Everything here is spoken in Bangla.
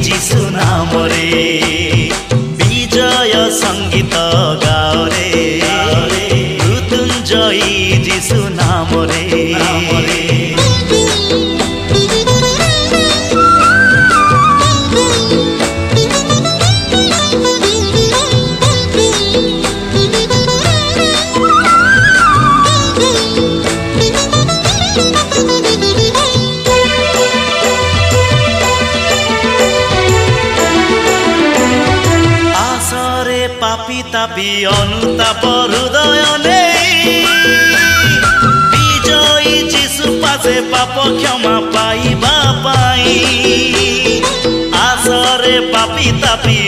যিশু নামরে বিজয় সঙ্গীত গাওরে মৃত্যুঞ্জয়ী যিশু নামরে পাপি তাপি অনুতাপ হৃদয় নেই বিজয়ী যিশু পাশে পাপ ক্ষমা পাইবা পাই আসরে পাপি তাপি